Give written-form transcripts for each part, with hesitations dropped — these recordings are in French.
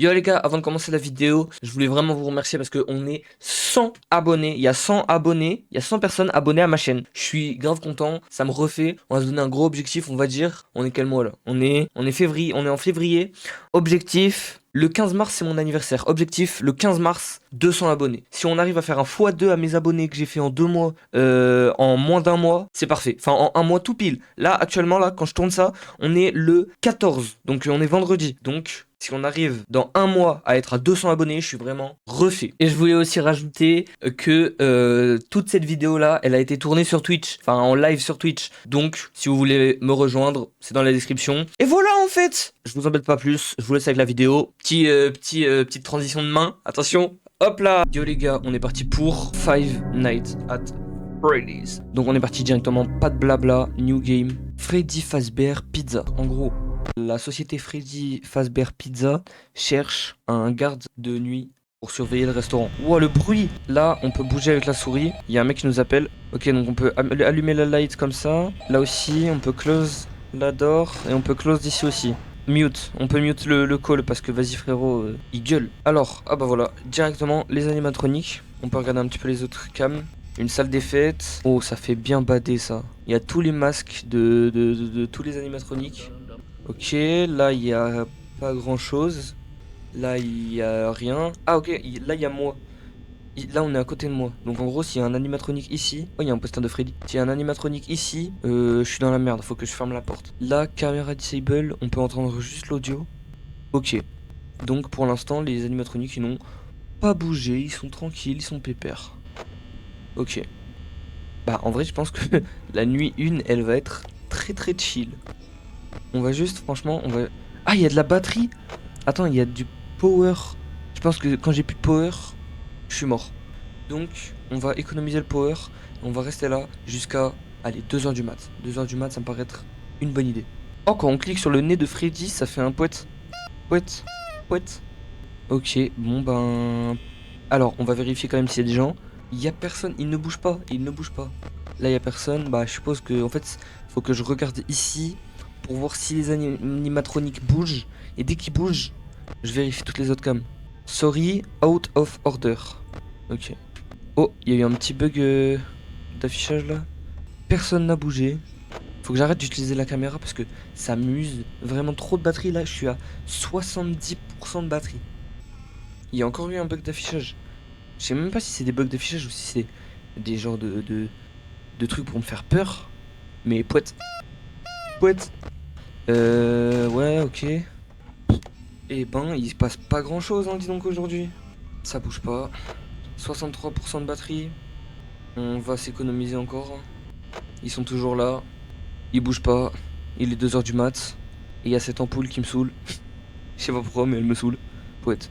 Yo les gars, avant de commencer la vidéo, je voulais vraiment vous remercier parce qu'on est 100 abonnés. Il y a 100 abonnés, il y a 100 personnes abonnées à ma chaîne. Je suis grave content, ça me refait. On va se donner un gros objectif, on va dire. On est quel mois là? On est février, on est en février. Objectif, le 15 mars c'est mon anniversaire. Objectif, le 15 mars, 200 abonnés. Si on arrive à faire un x2 à mes abonnés que j'ai fait en 2 mois, en moins d'un mois, c'est parfait. Enfin en un mois tout pile. Là, actuellement, là, quand je tourne ça, on est le 14. Donc on est vendredi. Donc si on arrive dans un mois à être à 200 abonnés, je suis vraiment refait. Et je voulais aussi rajouter que toute cette vidéo-là, elle a été tournée sur Twitch, enfin en live sur Twitch. Donc, si vous voulez me rejoindre, c'est dans la description. Et voilà en fait. Je vous embête pas plus, je vous laisse avec la vidéo. Petite transition de main, attention. Hop là. Yo les gars, on est parti pour Five Nights at Freddy's. Donc on est parti directement, pas de blabla, new game. Freddy Fazbear Pizza. En gros, la société Freddy Fazbear Pizza cherche un garde de nuit pour surveiller le restaurant. Wow, le bruit! Là, on peut bouger avec la souris. Il y a un mec qui nous appelle. Ok, donc on peut allumer la light comme ça. Là aussi, on peut close la door. Et on peut close d'ici aussi. Mute. On peut mute le call parce que vas-y frérot, il gueule. Alors, ah bah voilà, directement les animatroniques. On peut regarder un petit peu les autres cams. Une salle des fêtes. Oh, ça fait bien bader ça. Il y a tous les masques de tous les animatroniques. Ok, là il y a pas grand chose. Là il y a rien. Ah ok, là il y a moi. Là on est à côté de moi. Donc en gros s'il y a un animatronique ici. Oh il y a un poster de Freddy. S'il y a un animatronique ici, je suis dans la merde, faut que je ferme la porte. Là, caméra disable, on peut entendre juste l'audio. Ok. Donc pour l'instant les animatroniques ils n'ont pas bougé, ils sont tranquilles, ils sont pépères. Ok. Bah en vrai je pense que la nuit 1 elle va être très très chill. On va juste franchement on va... Ah il y a de la batterie. Attends il y a du power. Je pense que quand j'ai plus de power, je suis mort. Donc on va économiser le power. On va rester là jusqu'à, allez, 2h du mat. 2h du mat ça me paraît être une bonne idée. Oh quand on clique sur le nez de Freddy ça fait un poète. Poète. Poète. Ok bon ben... Alors on va vérifier quand même s'il y a des gens. Il y a personne, il ne bouge pas, il ne bouge pas. Là il y a personne, bah je suppose que en fait faut que je regarde ici pour voir si les animatroniques bougent. Et dès qu'ils bougent, je vérifie toutes les autres cams. Sorry, out of order. Ok. Oh, il y a eu un petit bug d'affichage là. Personne n'a bougé. Faut que j'arrête d'utiliser la caméra parce que ça m'use vraiment trop de batterie là. Je suis à 70% de batterie. Il y a encore eu un bug d'affichage. Je sais même pas si c'est des bugs d'affichage ou si c'est des genres de trucs pour me faire peur. Mais poète. Poète. Ouais, ok. Et ben, il se passe pas grand chose, hein, dis donc aujourd'hui. Ça bouge pas. 63% de batterie. On va s'économiser encore. Ils sont toujours là. Ils bougent pas. Il est 2h du mat. Et il y a cette ampoule qui me saoule. Je sais pas pourquoi, mais elle me saoule. Poète.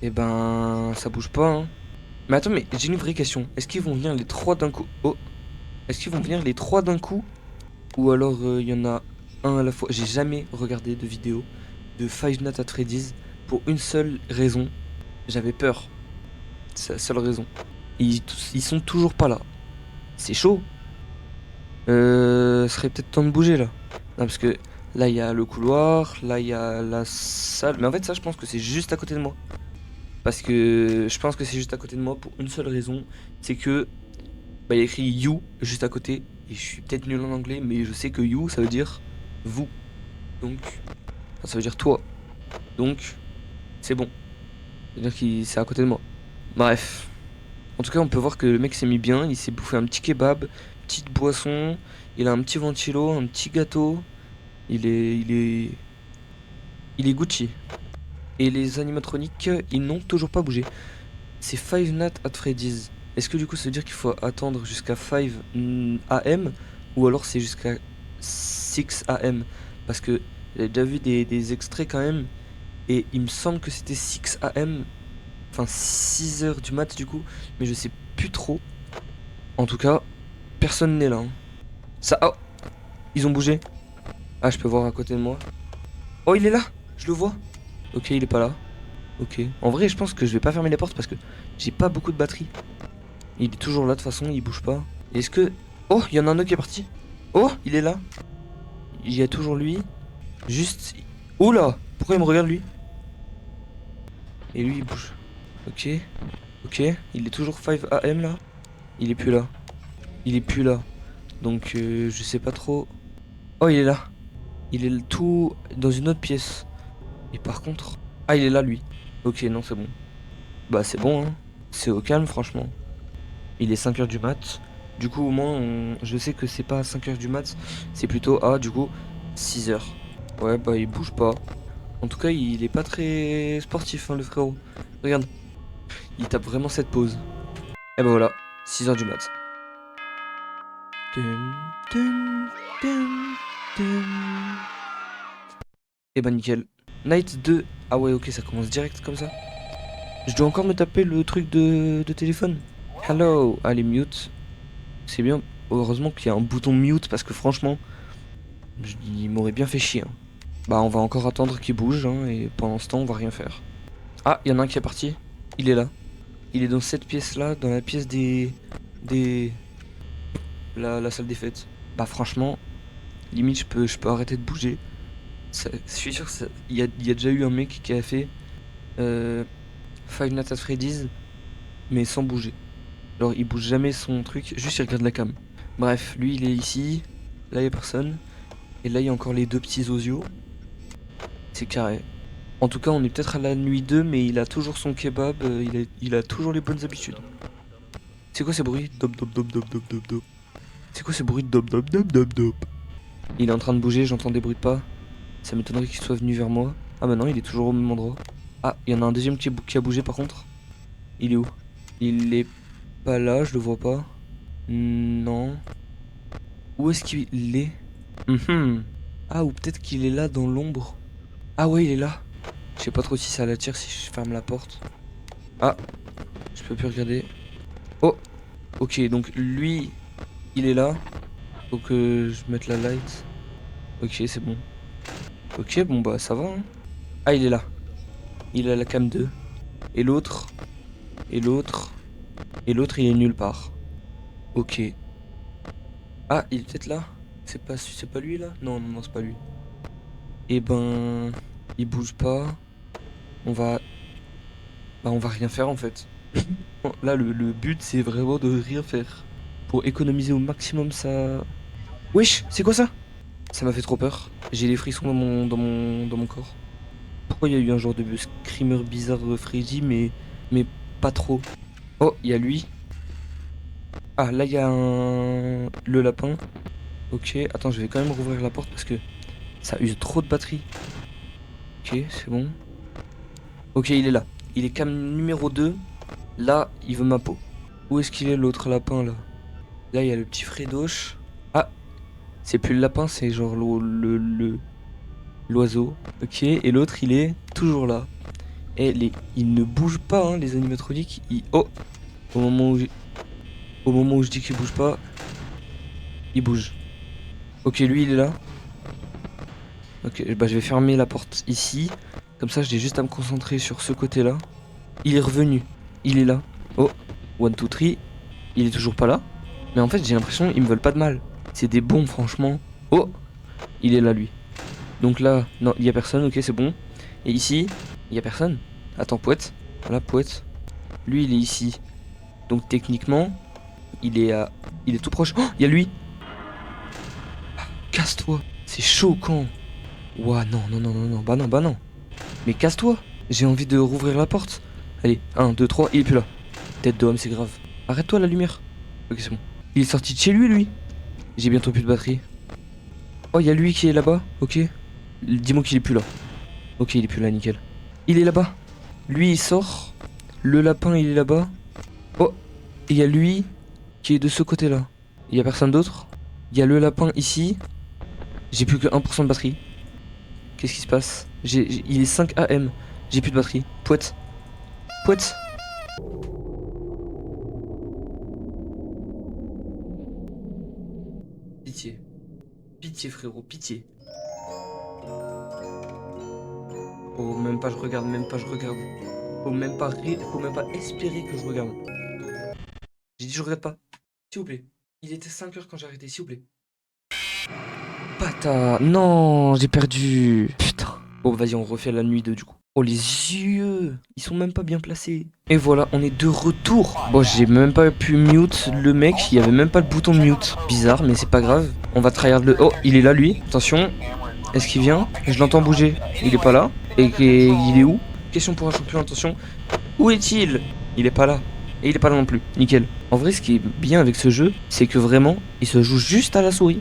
Et ben, ça bouge pas, hein. Mais attends, mais j'ai une vraie question. Est-ce qu'ils vont venir les 3 d'un coup? Oh. Est-ce qu'ils vont venir les 3 d'un coup? Ou alors il y en a un à la fois? J'ai jamais regardé de vidéo de Five Nights at Freddy's pour une seule raison. J'avais peur. C'est la seule raison. Ils sont toujours pas là. C'est chaud. Serait peut-être temps de bouger là. Non, parce que là il y a le couloir, là il y a la salle. Mais en fait ça je pense que c'est juste à côté de moi. Parce que je pense que c'est juste à côté de moi pour une seule raison. C'est que bah, il y a écrit you juste à côté. Et je suis peut-être nul en anglais, mais je sais que you ça veut dire vous. Donc, enfin, ça veut dire toi. Donc, c'est bon. C'est-à-dire que c'est à côté de moi. Bref. En tout cas, on peut voir que le mec s'est mis bien. Il s'est bouffé un petit kebab, petite boisson. Il a un petit ventilo, un petit gâteau. Il est Gucci. Et les animatroniques, ils n'ont toujours pas bougé. C'est Five Nights at Freddy's. Est-ce que du coup ça veut dire qu'il faut attendre jusqu'à 5 AM ou alors c'est jusqu'à 6 AM? Parce que j'ai déjà vu des extraits quand même et il me semble que c'était 6 AM, enfin 6 heures du mat du coup, mais je sais plus trop. En tout cas, personne n'est là, hein. Ça, oh, ils ont bougé. Ah, je peux voir à côté de moi. Oh, il est là, je le vois. Ok, il est pas là. Ok. En vrai, je pense que je vais pas fermer les portes parce que j'ai pas beaucoup de batterie. Il est toujours là de toute façon, il bouge pas. Est-ce que... Oh, il y en a un autre qui est parti. Oh, il est là. Il y a toujours lui. Juste... Oula, pourquoi il me regarde lui? Et lui, il bouge. Ok. Ok. Il est toujours 5 AM là. Il est plus là. Il est plus là. Donc, je sais pas trop. Oh, il est là. Il est tout dans une autre pièce. Et par contre... Ah, il est là, lui. Ok, non, c'est bon. Bah, c'est bon, hein. C'est au calme, franchement. Il est 5 heures du mat. Du coup, au moins, je sais que c'est pas 5 heures du mat. C'est plutôt, du coup, 6 heures. Ouais, bah, il bouge pas. En tout cas, il est pas très sportif, hein, le frérot. Regarde, il tape vraiment cette pause. Et bah voilà, 6 heures du mat. Dun, dun, dun, dun. Et bah nickel. Night 2. Ah ouais, ok, ça commence direct comme ça. Je dois encore me taper le truc de téléphone. Hello. Allez, mute. C'est bien. Heureusement qu'il y a un bouton mute parce que franchement, il m'aurait bien fait chier, hein. Bah, on va encore attendre qu'il bouge, hein, et pendant ce temps, on va rien faire. Ah, il y en a un qui est parti. Il est là. Il est dans cette pièce-là, dans la pièce des... la salle des fêtes. Bah, franchement, limite, je peux arrêter de bouger. Je suis sûr qu'il y a déjà eu un mec qui a fait Five Nights at Freddy's, mais sans bouger. Alors, il bouge jamais son truc, juste il regarde la cam. Bref, lui, il est ici. Là, il y a personne. Et là, il y a encore les deux petits osios. C'est carré. En tout cas, on est peut-être à la nuit 2, mais il a toujours son kebab, il a toujours les bonnes habitudes. C'est quoi ces bruits? Dop dop dop dop dop dop dop. C'est quoi ces bruits de dop dop dop dop dop? Il est en train de bouger, j'entends des bruits de pas. Ça m'étonnerait qu'il soit venu vers moi. Ah bah non, il est toujours au même endroit. Ah, il y en a un deuxième qui a bougé par contre. Il est où? Il est pas là, je le vois pas. Non. Où est-ce qu'il est? Mhm. Ah, ou peut-être qu'il est là dans l'ombre. Ah ouais, il est là. Je sais pas trop si ça l'attire si je ferme la porte. Ah, je peux plus regarder. Oh, ok, donc lui, il est là. Faut que je mette la light. Ok, c'est bon. Ok, bon bah ça va, hein. Ah, il est là. Il est à la cam 2. Et l'autre. Et l'autre. Et l'autre, il est nulle part. Ok. Ah, il est peut-être là. C'est pas lui là? Non, non, non, c'est pas lui. Eh ben, il bouge pas. On va, Bah, on va rien faire en fait. Là, le but, c'est vraiment de rien faire. Pour économiser au maximum ça. Wesh, c'est quoi ça? Ça m'a fait trop peur. J'ai des frissons dans mon corps. Pourquoi il y a eu un genre de screamer bizarre de Freddy, mais pas trop. Oh, il y a lui. Ah, là, il y a le lapin. Ok, attends, je vais quand même rouvrir la porte parce que ça use trop de batterie. Ok, c'est bon. Ok, il est là. Il est cam numéro 2. Là, il veut ma peau. Où est-ce qu'il est l'autre lapin là? Là, il y a le petit Fredoche. Ah, c'est plus le lapin, c'est genre l'oiseau. Ok, et l'autre, il est toujours là. Et ils ne bougent pas, hein, les animatroniques. Oh, au moment où je dis qu'ils bougent pas, ils bougent. Ok, lui, il est là. Ok, bah je vais fermer la porte ici. Comme ça, j'ai juste à me concentrer sur ce côté-là. Il est revenu. Il est là. Oh, one, two, three. Il est toujours pas là. Mais en fait, j'ai l'impression qu'ils me veulent pas de mal. C'est des bons, franchement. Oh, il est là, lui. Donc là, non, il y a personne. Ok, c'est bon. Et ici, il y a personne. Attends, Poète. Voilà, Poète. Lui, il est ici. Donc techniquement, il est tout proche. Oh, il y a lui. Casse-toi. C'est choquant. Ouah, non, non, non, non, non. Bah non, bah non. Mais casse-toi. J'ai envie de rouvrir la porte. Allez, un, 2, 3. Il est plus là. Tête de homme, c'est grave. Arrête-toi la lumière. Ok, c'est bon. Il est sorti de chez lui, lui. J'ai bientôt plus de batterie. Oh, il y a lui qui est là-bas. Ok. Dis-moi qu'il est plus là. Ok, il est plus là, nickel. Il est là-bas. Lui, il sort. Le lapin, il est là-bas. Oh, et il y a lui qui est de ce côté-là. Il y a personne d'autre. Il y a le lapin ici. J'ai plus que 1% de batterie. Qu'est-ce qui se passe? Il est 5 AM. J'ai plus de batterie. Pouette. Pouette. Pitié. Pitié, frérot, pitié. Oh, même pas je regarde, même pas je regarde. Faut même pas rire, faut même pas espérer que je regarde. J'ai dit je regarde pas. S'il vous plaît. Il était 5 heures quand j'ai arrêté, s'il vous plaît. Bâtard. Non, j'ai perdu. Putain. Bon, vas-y, on refait la nuit 2 du coup. Oh les yeux, ils sont même pas bien placés. Et voilà, on est de retour. Bon, j'ai même pas pu mute le mec, il y avait même pas le bouton de mute. Bizarre, mais c'est pas grave. On va tryhard le... Oh, il est là lui, attention. Est-ce qu'il vient? Je l'entends bouger. Il est pas là. Et il est où? Question pour un champion, attention. Où est-il? Il est pas là. Et il est pas là non plus, nickel. En vrai, ce qui est bien avec ce jeu, c'est que vraiment, il se joue juste à la souris.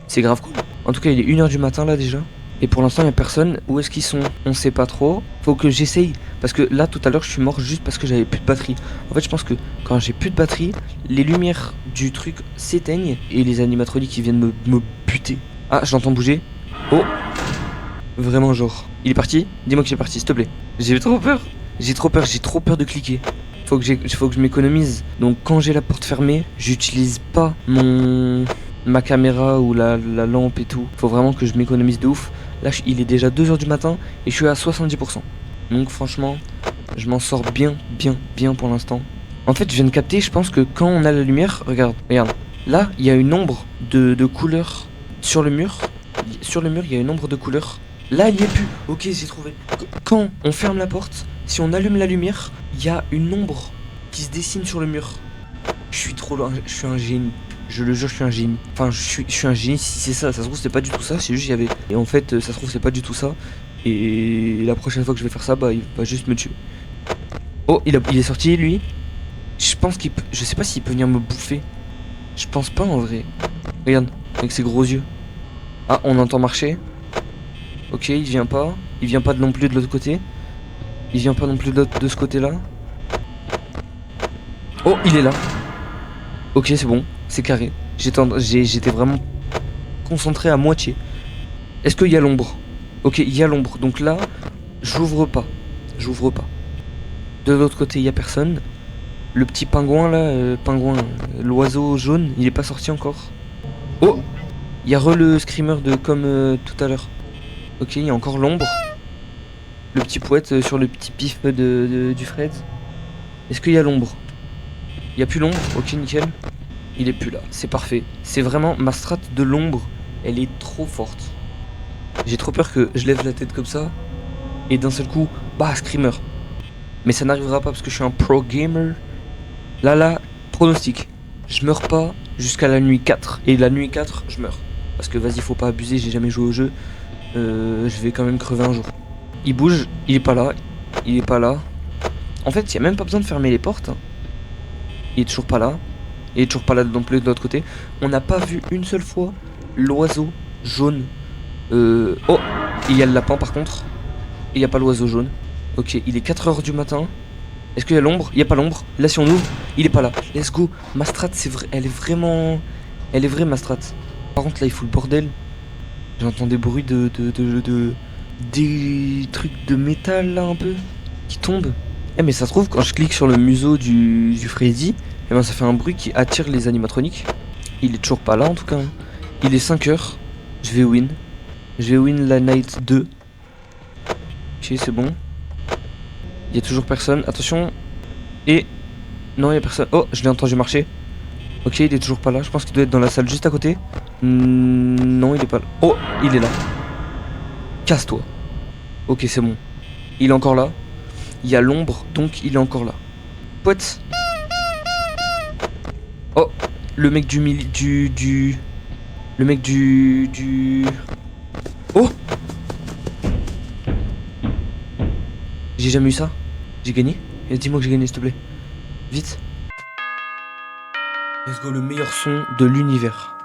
C'est grave cool. En tout cas, il est 1h du matin là déjà. Et pour l'instant, il n'y a personne. Où est-ce qu'ils sont? On sait pas trop. Faut que j'essaye. Parce que là, tout à l'heure, je suis mort juste parce que j'avais plus de batterie. En fait, je pense que quand j'ai plus de batterie, les lumières du truc s'éteignent et les animatroniques qui viennent me buter. Ah, je l'entends bouger. Oh! Vraiment, genre. Il est parti? Dis-moi qu'il est parti, s'il te plaît. J'ai trop peur. J'ai trop peur de cliquer. Faut que je m'économise. Donc, quand j'ai la porte fermée, j'utilise pas ma caméra ou la lampe et tout. Faut vraiment que je m'économise de ouf. Là, il est déjà 2h du matin et je suis à 70%. Donc franchement, je m'en sors bien pour l'instant. En fait, je viens de capter, je pense que quand on a la lumière, regarde. Là, il y a une ombre de couleur sur le mur. Sur le mur, il y a une ombre de couleur. Là, il n'y est plus. Ok, j'ai trouvé. Quand on ferme la porte, si on allume la lumière, il y a une ombre qui se dessine sur le mur. Je suis trop loin, je suis un génie. Je le jure, je suis un génie. Enfin, je suis un génie si c'est ça. Ça se trouve, c'est pas du tout ça. C'est juste, il y avait. Et en fait, ça se trouve, c'est pas du tout ça. Et la prochaine fois que je vais faire ça, bah, il va juste me tuer. Oh, il est sorti, lui. Je pense qu'il peut. Je sais pas s'il peut venir me bouffer. Je pense pas en vrai. Regarde, avec ses gros yeux. Ah, on entend marcher. Ok, il vient pas. Il vient pas non plus de l'autre côté. Il vient pas non plus de ce côté-là. Oh, il est là. Ok, c'est bon. C'est carré. J'étais vraiment concentré à moitié. Est-ce qu'il y a l'ombre? Ok, il y a l'ombre. Donc là, j'ouvre pas. J'ouvre pas. De l'autre côté, il y a personne. Le petit pingouin là, l'oiseau jaune, il est pas sorti encore. Oh, il y a le screamer de comme tout à l'heure. Ok, il y a encore l'ombre. Le petit poète sur le petit pif du Fred. Est-ce qu'il y a l'ombre? Il y a plus l'ombre. Ok, nickel. Il est plus là, c'est parfait. C'est vraiment ma strat de l'ombre, elle est trop forte. J'ai trop peur que je lève la tête comme ça et d'un seul coup, bah, screamer. Mais ça n'arrivera pas parce que je suis un pro gamer. Là, pronostic. Je meurs pas jusqu'à la nuit 4. Et la nuit 4, je meurs. Parce que vas-y, faut pas abuser, j'ai jamais joué au jeu. Je vais quand même crever un jour. Il bouge, il est pas là. Il est pas là. En fait, il y a même pas besoin de fermer les portes. Il est toujours pas là. Il est toujours pas là non plus de l'autre côté. On n'a pas vu une seule fois l'oiseau jaune. Oh, il y a le lapin par contre. Et il n'y a pas l'oiseau jaune. Ok, il est 4h du matin. Est-ce qu'il y a l'ombre? Il n'y a pas l'ombre. Là, si on ouvre, il est pas là. Let's go. Ma strat, c'est vrai. Elle est vraiment. Elle est vraie, ma strat. Par contre, là, il faut le bordel. J'entends des bruits des trucs de métal là un peu qui tombent. Eh, mais ça se trouve, quand je clique sur le museau du Freddy, eh ben, ça fait un bruit qui attire les animatroniques. Il est toujours pas là en tout cas. Il est 5h. Je vais win. Je vais win la night 2. Ok, c'est bon. Il y a toujours personne. Attention. Et. Non, il y a personne. Oh, je l'ai entendu marcher. Ok, il est toujours pas là. Je pense qu'il doit être dans la salle juste à côté. Non, il est pas là. Oh, il est là. Casse-toi. Ok, c'est bon. Il est encore là. Il y a l'ombre, donc il est encore là. Poète. Oh, le mec du le mec du... Oh, j'ai jamais eu ça. J'ai gagné. Dis-moi que j'ai gagné, s'il te plaît. Vite. Let's go, le meilleur son de l'univers.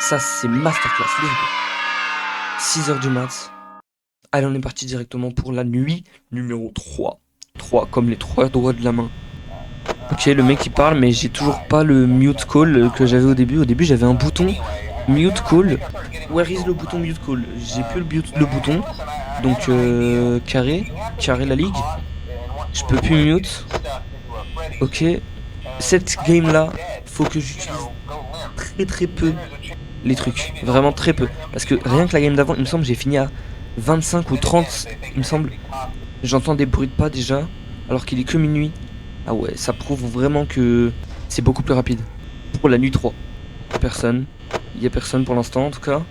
Ça, c'est masterclass. Let's go. 6h du mat. Allez, on est parti directement pour la nuit numéro 3. 3 comme les 3 doigts de la main. Ok, le mec il parle, mais j'ai toujours pas le mute call que j'avais au début. Au début, j'avais un bouton mute call. Where is le bouton mute call? J'ai plus le bouton. Donc, carré la ligue. Je peux plus mute. Ok. Cette game là, faut que j'utilise très peu les trucs. Vraiment très peu. Parce que rien que la game d'avant, il me semble, j'ai fini à 25 ou 30, il me semble. J'entends des bruits de pas déjà, alors qu'il est que minuit. Ah ouais, ça prouve vraiment que c'est beaucoup plus rapide. Pour la nuit 3. Personne. Il y a personne pour l'instant en tout cas.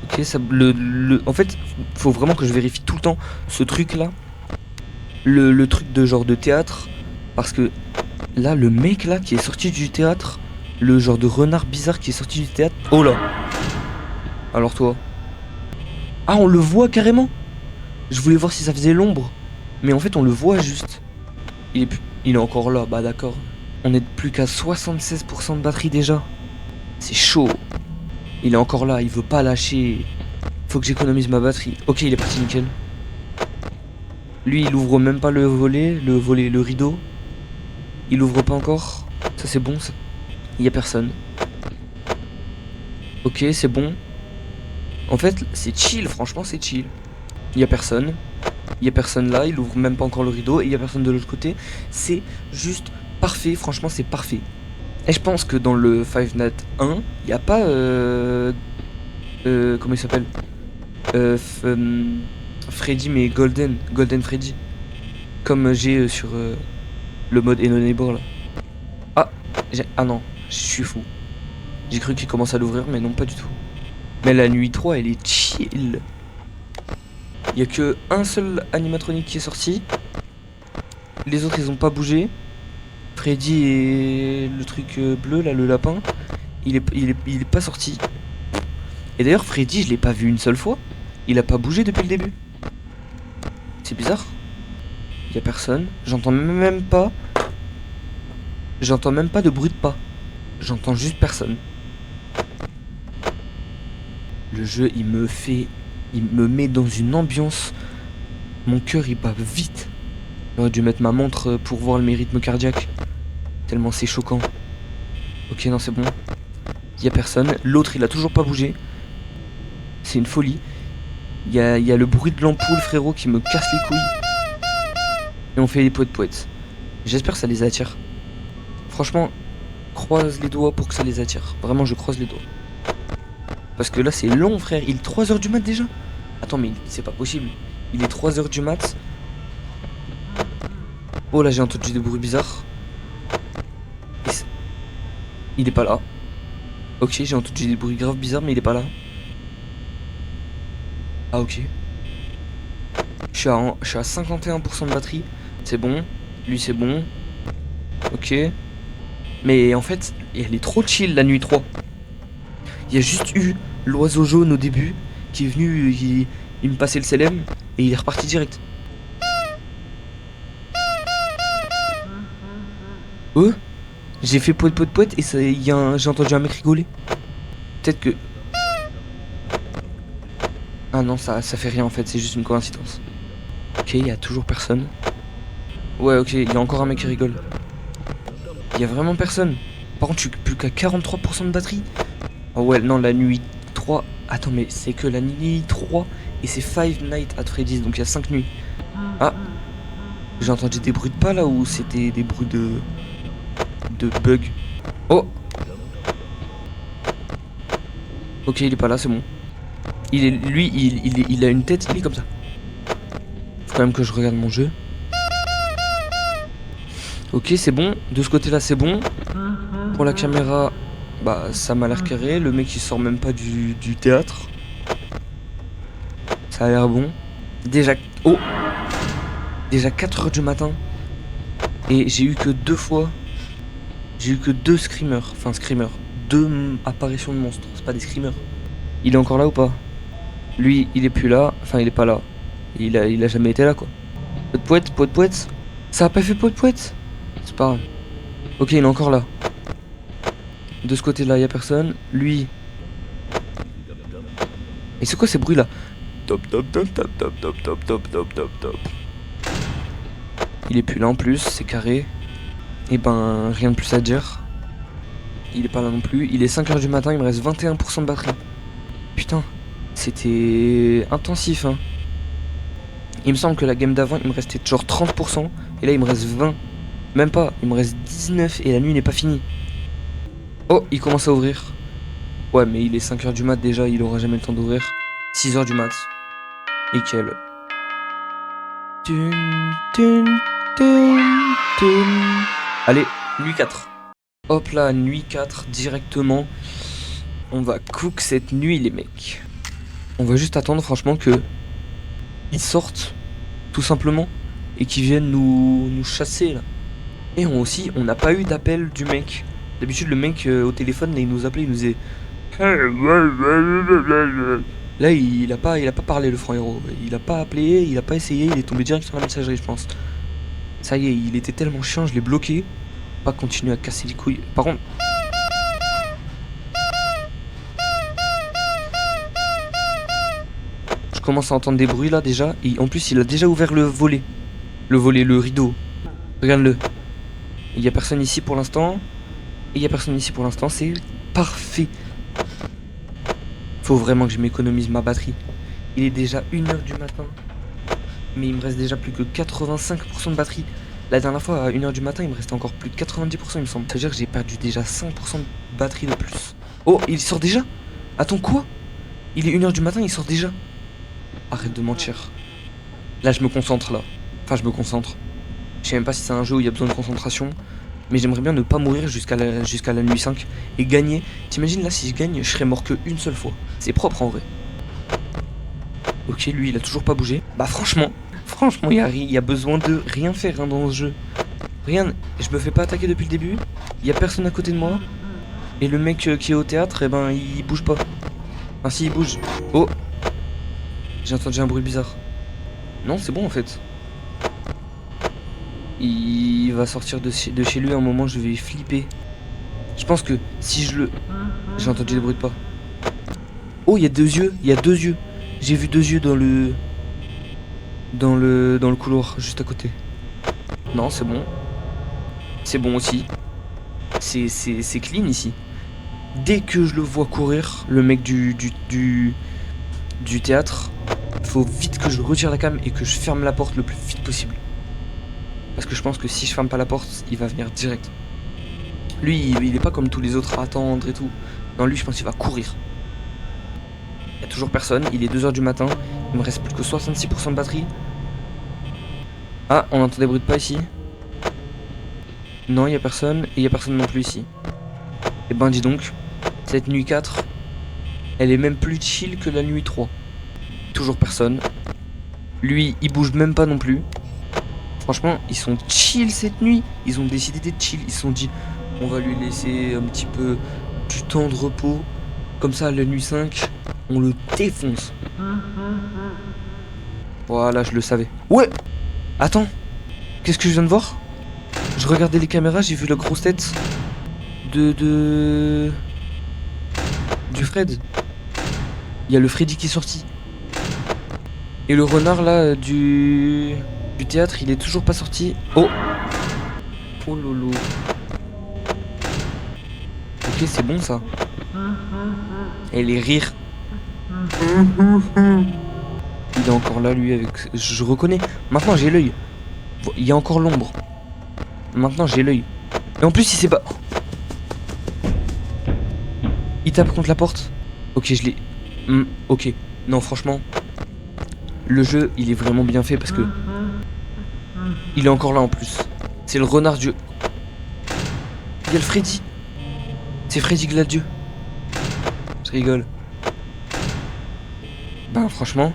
Ok, Ok, ça, en fait, faut vraiment que je vérifie tout le temps ce truc là. Le truc de genre de théâtre. Parce que là, le mec là qui est sorti du théâtre, le genre de renard bizarre qui est sorti du théâtre. Oh là. Alors toi. Ah, on le voit carrément. Je voulais voir si ça faisait l'ombre. Mais en fait, on le voit juste. Il est encore là, bah d'accord. On est plus qu'à 76% de batterie déjà. C'est chaud. Il est encore là, il veut pas lâcher. Faut que j'économise ma batterie. Ok, il est parti nickel. Lui, il ouvre même pas le volet, le rideau. Il ouvre pas encore. Ça, c'est bon, ça. Il y a personne. Ok, c'est bon. En fait, c'est chill, franchement, c'est chill. Il y a personne. Il y a personne là, il ouvre même pas encore le rideau. Et il y a personne de l'autre côté. C'est juste parfait, franchement, c'est parfait. Et je pense que dans le Five Nights 1, il n'y a pas... comment il s'appelle Freddy, mais Golden Freddy. Comme j'ai sur le mode Hello Neighbor là. Ah non, je suis fou. J'ai cru qu'il commence à l'ouvrir, mais non, pas du tout. Mais la nuit 3, elle est chill. Il y a que un seul animatronique qui est sorti. Les autres, ils ont pas bougé. Freddy et le truc bleu, là, le lapin, il est pas sorti. Et d'ailleurs, Freddy, je l'ai pas vu une seule fois. Il a pas bougé depuis le début. C'est bizarre. Il y a personne. J'entends même pas. J'entends même pas de bruit de pas. J'entends juste personne. Le jeu, il me met dans une ambiance. Mon cœur, il bat vite. J'aurais dû mettre ma montre pour voir mes rythmes cardiaques. Tellement c'est choquant. Ok, non, c'est bon. Il y a personne. L'autre, il a toujours pas bougé. C'est une folie. Il y a le bruit de l'ampoule, frérot, qui me casse les couilles. Et on fait les poètes. J'espère que ça les attire. Franchement, croise les doigts pour que ça les attire. Vraiment, je croise les doigts. Parce que là, c'est long, frère. Il est 3h du mat déjà. Attends, mais c'est pas possible. Il est 3h du mat. Oh, là, j'ai entendu des bruits bizarres. Il est pas là. Ok, j'ai entendu des bruits graves bizarres, mais il est pas là. Ah, ok. Je suis à 51% de batterie. C'est bon. Lui, c'est bon. Ok. Mais en fait, elle est trop chill la nuit 3. Il y a juste eu l'oiseau jaune au début qui est venu, il me passait le CLM et il est reparti direct. J'ai fait poète et j'ai entendu un mec rigoler. Peut-être que... Ah non, ça fait rien en fait, c'est juste une coïncidence. Ok, il y a toujours personne. Ouais, ok, il y a encore un mec qui rigole. Il y a vraiment personne. Par contre, je suis plus qu'à 43% de batterie. Oh ouais, non, la nuit 3... Attends, mais c'est que la nuit 3 et c'est Five Nights at Freddy's, donc il y a 5 nuits. Ah, j'ai entendu des bruits de pas là ou c'était des bruits de bug. Oh. Ok, il est pas là, c'est bon. Il a une tête, il est comme ça. Faut quand même que je regarde mon jeu. Ok, c'est bon. De ce côté-là, c'est bon. Pour la caméra, bah ça m'a l'air carré. Le mec il sort même pas du théâtre. Ça a l'air bon. Déjà 4h du matin. Et j'ai eu que 2 fois. J'ai eu que 2 screamers. Enfin screamers. 2 apparitions de monstres. C'est pas des screamers. Il est encore là ou pas? Lui il est plus là. Enfin il est pas là. Il a jamais été là quoi. Poète. Ça a pas fait poète. C'est pas grave. Ok, il est encore là. De ce côté-là, il y a personne. Lui. Et c'est quoi ces bruits là? Top. Il est plus là en plus, c'est carré. Et ben, rien de plus à dire. Il est pas là non plus. Il est 5h du matin, il me reste 21% de batterie. Putain, c'était intensif hein. Il me semble que la game d'avant, il me restait genre 30%. Et là, il me reste 20. Même pas, il me reste 19 et la nuit n'est pas finie. Oh, il commence à ouvrir. Ouais, mais il est 5h du mat déjà, il aura jamais le temps d'ouvrir. 6h du mat. Nickel. Allez, nuit 4. Hop là, nuit 4 directement. On va cook cette nuit les mecs. On va juste attendre franchement que ils sortent, tout simplement, et qu'ils viennent nous chasser là. Et on n'a pas eu d'appel du mec. D'habitude le mec au téléphone là, il nous appelait, il nous disait. Là il a pas parlé le frérot. Il a pas appelé, il a pas essayé, il est tombé direct sur la messagerie je pense. Ça y est, il était tellement chiant, je l'ai bloqué. Pas continuer à casser les couilles. Par contre. Je commence à entendre des bruits là déjà. Et en plus il a déjà ouvert le volet. Le rideau. Regarde-le. Il y a personne ici pour l'instant. Et il y a personne ici pour l'instant, c'est parfait. Faut vraiment que je m'économise ma batterie. Il est déjà 1h du matin. Mais il me reste déjà plus que 85% de batterie. La dernière fois à 1h du matin il me restait encore plus de 90% il me semble. Ça veut dire que j'ai perdu déjà 5% de batterie de plus. Oh il sort déjà. Attends quoi. Il est 1h du matin il sort déjà. Arrête de mentir. Là je me concentre là. Enfin je me concentre. Je sais même pas si c'est un jeu où il y a besoin de concentration. Mais j'aimerais bien ne pas mourir jusqu'à la nuit 5 et gagner. T'imagines là si je gagne je serais mort que une seule fois. C'est propre en vrai. Ok lui il a toujours pas bougé. Bah franchement il y a besoin de rien faire hein, dans ce jeu. Rien, je me fais pas attaquer depuis le début. Il y a personne à côté de moi. Et le mec qui est au théâtre, eh ben il bouge pas. Enfin si il bouge. Oh. J'ai entendu un bruit bizarre. Non c'est bon en fait. Il va sortir de chez lui à un moment, je vais flipper. Je pense que si je le... J'ai entendu des bruits de pas. Oh, il y a 2 yeux, il y a 2 yeux. J'ai vu 2 yeux dans le couloir, juste à côté. Non, c'est bon. C'est bon aussi. C'est clean ici. Dès que je le vois courir, le mec du théâtre, faut vite que je retire la cam et que je ferme la porte le plus vite possible. Parce que je pense que si je ferme pas la porte, il va venir direct. Lui, il est pas comme tous les autres à attendre et tout. Non, lui, je pense qu'il va courir. Il y a toujours personne. Il est 2h du matin. Il me reste plus que 66% de batterie. Ah, on entend des bruits de pas ici. Non, il y a personne. Et il y a personne non plus ici. Et ben, dis donc, cette nuit 4, elle est même plus chill que la nuit 3. Toujours personne. Lui, il bouge même pas non plus. Franchement, ils sont chill cette nuit. Ils ont décidé d'être chill. Ils se sont dit, on va lui laisser un petit peu du temps de repos. Comme ça, la nuit 5, on le défonce. Voilà, je le savais. Ouais. Attends. Qu'est-ce que je viens de voir? Je regardais les caméras, j'ai vu la grosse tête du Fred. Il y a le Freddy qui est sorti. Et le renard là du théâtre, il est toujours pas sorti. Oh. Oh lolo. Ok, c'est bon ça. Et les rires. Il est encore là lui avec... Je reconnais. Maintenant j'ai l'œil. Il y a encore l'ombre. Maintenant j'ai l'œil. Et en plus il s'est pas... Il tape contre la porte. Ok je l'ai... ok. Non franchement. Le jeu il est vraiment bien fait parce que... Il est encore là en plus. C'est le renard dieu. Il y a le Freddy. C'est Freddy Gladieux. Je rigole. Ben franchement.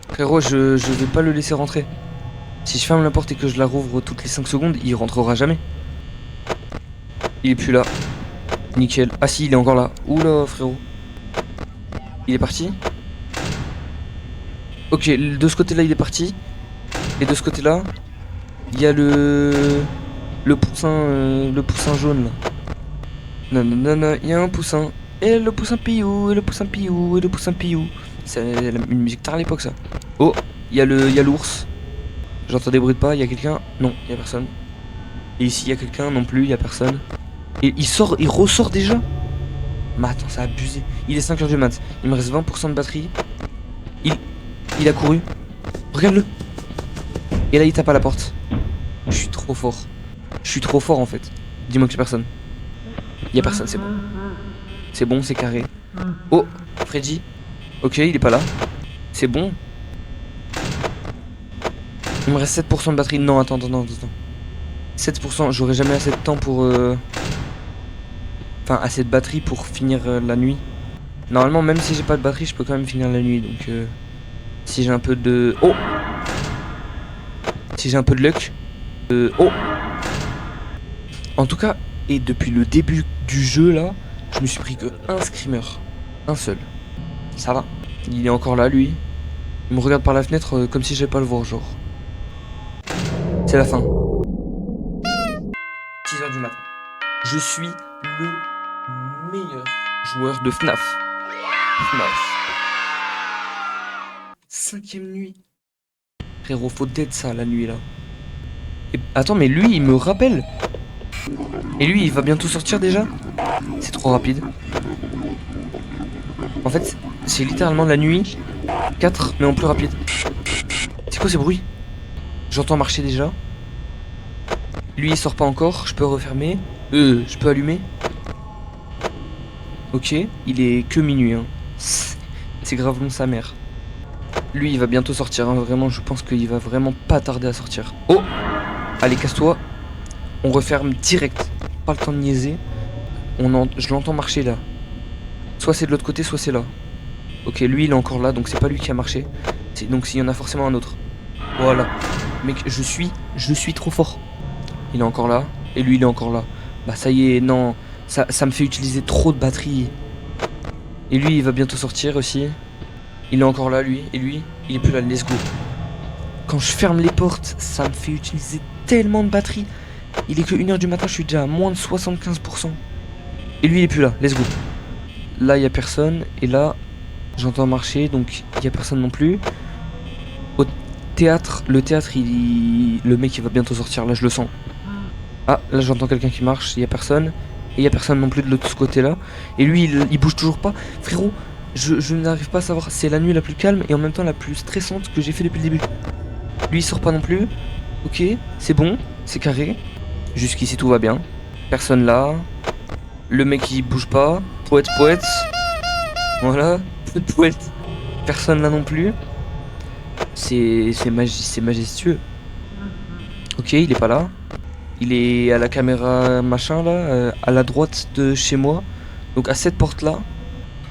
Frérot, je vais pas le laisser rentrer. Si je ferme la porte et que je la rouvre toutes les 5 secondes, il rentrera jamais. Il est plus là. Nickel. Ah si, il est encore là. Oula frérot. Il est parti. Ok, de ce côté là il est parti. Et de ce côté là, il y a le poussin jaune là. Non, non, non, non, il y a un poussin. Et le poussin piou, et le poussin piou, et le poussin piou. C'est une musique tard à l'époque ça. Oh, il y a l'ours. J'entends des bruits de pas, il y a quelqu'un. Non, il y a personne. Et ici il y a quelqu'un, non plus, il y a personne. Et il ressort déjà. Mais attends, ça a abusé. Il est 5h du mat. Il me reste 20% de batterie. Il a couru. Regarde-le. Et là il tape à la porte. Je suis trop fort. Je suis trop fort en fait. Dis-moi que c'est personne. Il y a personne, c'est bon. C'est bon, c'est carré. Oh, Freddy. Ok, il est pas là. C'est bon. Il me reste 7% de batterie. Non, attends. 7%, j'aurai jamais assez de temps pour... Enfin, assez de batterie pour finir la nuit. Normalement, même si j'ai pas de batterie, je peux quand même finir la nuit. Donc, si j'ai un peu de... Oh! Si j'ai un peu de luck. Oh! En tout cas, et depuis le début du jeu, là, je me suis pris que un screamer. Un seul. Ça va. Il est encore là, lui. Il me regarde par la fenêtre comme si j'allais pas le voir, genre. C'est la fin. 6 h du matin. Je suis le meilleur joueur de FNAF. FNAF. 5ème nuit. Frérot, faut d'être ça la nuit là. Et, attends, mais lui, il me rappelle. Et lui, il va bientôt sortir déjà. C'est trop rapide. En fait, c'est littéralement la nuit 4, mais en plus rapide. C'est quoi ces bruits? J'entends marcher déjà. Lui, il sort pas encore. Je peux refermer. Je peux allumer. Ok, il est que minuit. Hein. C'est grave long sa mère. Lui, il va bientôt sortir. Hein. Vraiment, je pense qu'il va vraiment pas tarder à sortir. Oh! Allez, casse-toi. On referme direct. Pas le temps de niaiser. Je l'entends marcher là. Soit c'est de l'autre côté, soit c'est là. Ok, lui il est encore là, donc c'est pas lui qui a marché. Donc s'il y en a forcément un autre. Voilà. Mec, je suis trop fort. Il est encore là. Et lui il est encore là. Bah ça y est, non. Ça me fait utiliser trop de batterie. Et lui il va bientôt sortir aussi. Il est encore là lui. Et lui, il est plus là, let's go. Quand je ferme les portes, ça me fait utiliser tellement de batterie. Il est que 1 h du matin, je suis déjà à moins de 75%. Et lui il est plus là, let's go. Là il y a personne. Et là j'entends marcher, donc il y a personne non plus. Au théâtre, le théâtre, le mec il va bientôt sortir, là je le sens. Ah, là j'entends quelqu'un qui marche, il y a personne. Et il y a personne non plus de l'autre côté là. Et lui il bouge toujours pas. Frérot, je n'arrive pas à savoir, c'est la nuit la plus calme et en même temps la plus stressante que j'ai fait depuis le début. Lui il sort pas non plus. Ok, c'est bon, c'est carré. Jusqu'ici tout va bien. Personne là. Le mec il bouge pas. Poète, poète. Voilà, poète. Personne là non plus. C'est majestueux. Ok, il est pas là. Il est à la caméra machin là, à la droite de chez moi. Donc à cette porte là,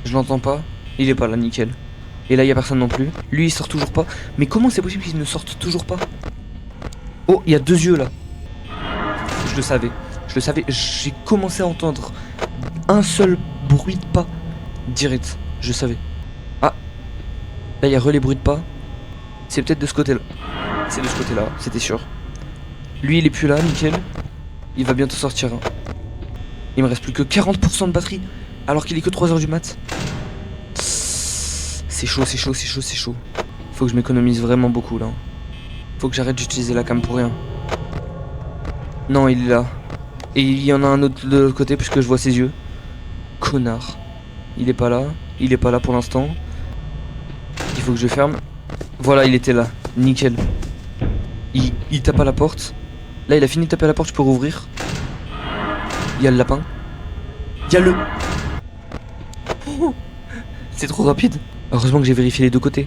je l'entends pas. Il est pas là, nickel. Et là il y a personne non plus. Lui il sort toujours pas. Mais comment c'est possible qu'il ne sorte toujours pas? Oh, il y a 2 yeux là. Je le savais. Je le savais. J'ai commencé à entendre un seul bruit de pas direct. Je savais. Ah, là il y a relais bruit de pas. C'est peut-être de ce côté là. C'est de ce côté là, c'était sûr. Lui il est plus là, nickel. Il va bientôt sortir. Hein. Il me reste plus que 40% de batterie. Alors qu'il est que 3 h du mat. C'est chaud, c'est chaud, c'est chaud, c'est chaud. Faut que je m'économise vraiment beaucoup là. Faut que j'arrête d'utiliser la cam pour rien. Non, il est là. Et il y en a un autre de l'autre côté puisque je vois ses yeux. Connard. Il est pas là. Il est pas là pour l'instant. Il faut que je ferme. Voilà, il était là. Nickel. Il tape à la porte. Là, il a fini de taper à la porte, je peux rouvrir. Il y a le lapin. Il y a le... Oh, c'est trop rapide. Heureusement que j'ai vérifié les deux côtés.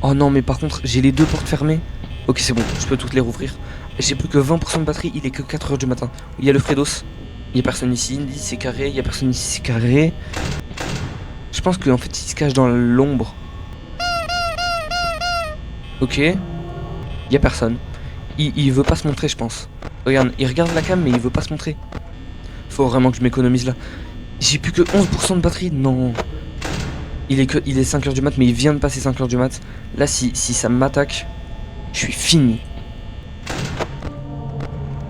Oh non, mais par contre, j'ai les deux portes fermées. Ok, c'est bon, je peux toutes les rouvrir. J'ai plus que 20% de batterie, il est que 4 h du matin. Il y a le Fredos. Il y a personne ici, c'est carré. Il y a personne ici, c'est carré. Je pense qu'en fait, il se cache dans l'ombre. Ok. Il y a personne. Il veut pas se montrer, je pense. Regarde, il regarde la cam, mais il veut pas se montrer. Faut vraiment que je m'économise là. J'ai plus que 11% de batterie. Non. Il est 5 h du mat, mais il vient de passer 5 h du mat. Là, si ça m'attaque, je suis fini.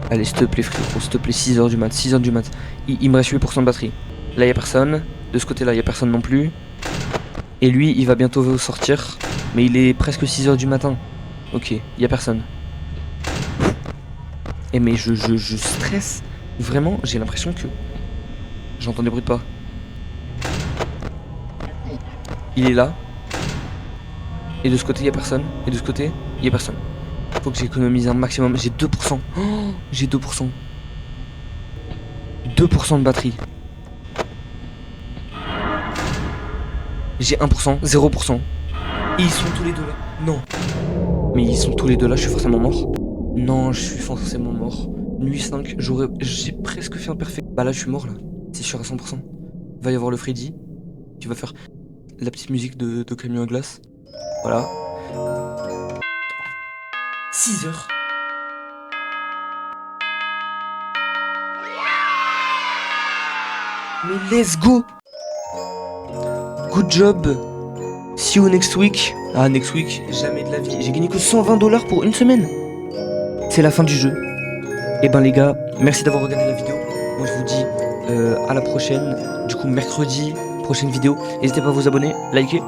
Allez, s'il te plaît, frérot, s'il te plaît, 6 h du mat, 6 h du mat. Il me reste 8% de batterie. Là, il y a personne. De ce côté-là, il y a personne non plus. Et lui, il va bientôt sortir. Mais il est presque 6 h du matin. Ok, il y a personne. Et mais je stresse. Vraiment, j'ai l'impression que... J'entends des bruits de pas. Il est là. Et de ce côté, il y a personne. Et de ce côté, il y a personne. Faut que j'économise un maximum. J'ai 2%. Oh, j'ai 2%. 2% de batterie. J'ai 1%, 0%. Et ils sont tous les deux là. Non. Mais ils sont tous les deux là, je suis forcément mort. Non, je suis forcément mort. Nuit 5, j'ai presque fait un perfect. Bah là, je suis mort là. C'est sûr à 100%. Va y avoir le Freddy. qui va faire la petite musique de camion à glace. Voilà. 6 heures. Mais let's go! Good job! See you next week. Ah, next week, jamais de la vie. J'ai gagné que 120 $ pour une semaine. C'est la fin du jeu. Et ben les gars, merci d'avoir regardé la vidéo. Moi je vous dis à la prochaine. Du coup mercredi, prochaine vidéo. N'hésitez pas à vous abonner, liker.